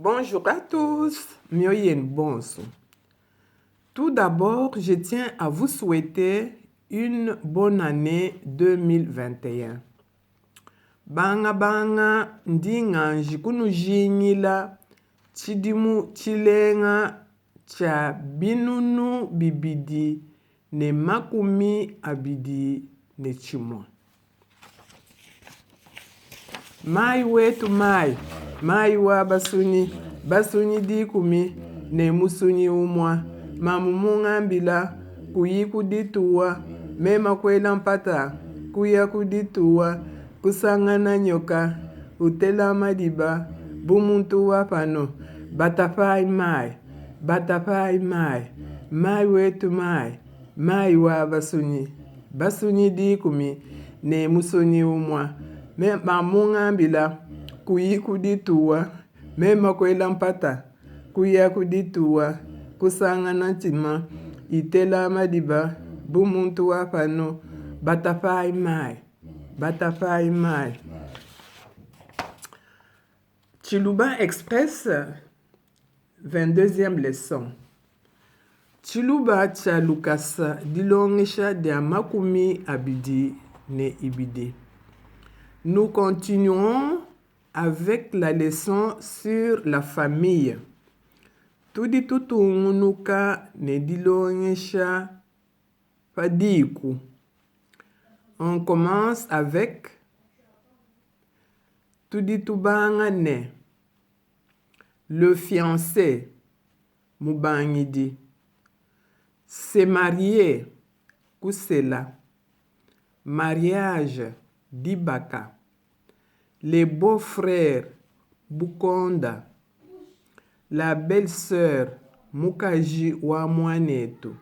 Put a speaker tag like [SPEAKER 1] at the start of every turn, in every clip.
[SPEAKER 1] Bonjour à tous, Myoyen Bonso. Tout d'abord, je tiens à vous souhaiter une bonne année 2021. Banga banga ndinga njikunu jinyila chidimu chilenga cha binunu bibidi ne makumi abidi ne chimwa. Mai wetu mai wa basuni dikumi ne musuni umwa mamumungambila kuyi kudituwa mema kwela mpata kuya kudituwa kusangana nyoka utela madiba bumuntu wa pano batafai mai wetu mai wa basuni dikumi ne musuni umwa mamungambila kuyi kudituwa mema kwela mpata kuya kudituwa kusangana ntima itela madiba bumuntu wa pano batafai mai. Chiluba Express, 22e leçon. Chiluba cha Lukasa dilongesha de makumi abidi ne ibidi. Nous continuons avec la leçon sur la famille. Tudi tutungunuka ne dilongesha fadiku. On commence avec tudi tubanga ne. Le fiancé mubangidi. Se marier kusela. Mariage dibaka. Les beaux-frères bukonda. La belle-sœur mukaji wa mwanetu.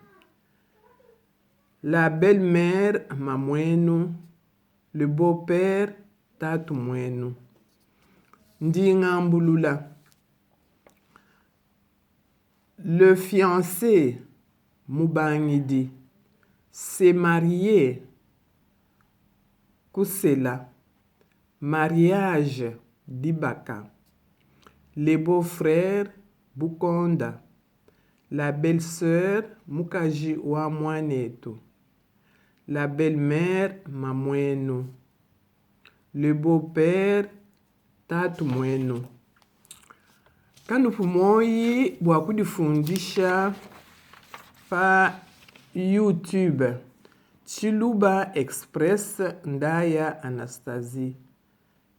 [SPEAKER 1] La belle-mère mamwenu. Le beau-père tatu mwenu. Ndingambulula. Le fiancé mubangidi se marier kusela. Mariage dibaka. Les beaux-frères bukonda. La belle-sœur mukaji wa mwanetu. La belle-mère mamwenu. Le beau-père tatu mwenu. Kanupu moyi bwakudifundisha pa YouTube. Chiluba Express Ndaya Anastasie.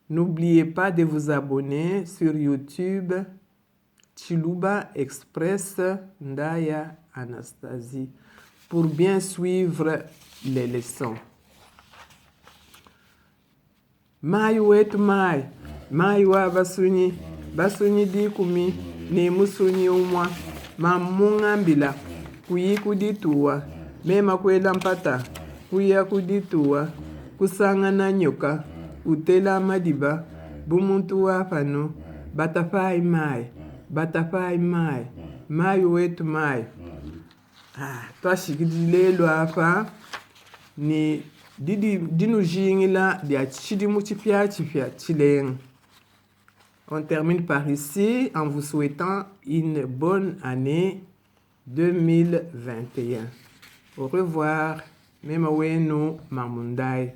[SPEAKER 1] N'oubliez pas de vous abonner sur YouTube. Chiluba Express Ndaya Anastasie pour bien suivre les leçons. Mai wetu mai wa basuni dikumi ne musuni umwa mamungambila kuyi kudituwa mema kwela mpata kuya kudituwa kusangana nyoka utela madiba bumuntu wa pano batafai mai wetu twashikidilelo apa ni dinu jingila dia chidimu chipia chilenga. On termine par ici en vous souhaitant une bonne année 2021. Au revoir. Mema wenu mamundai.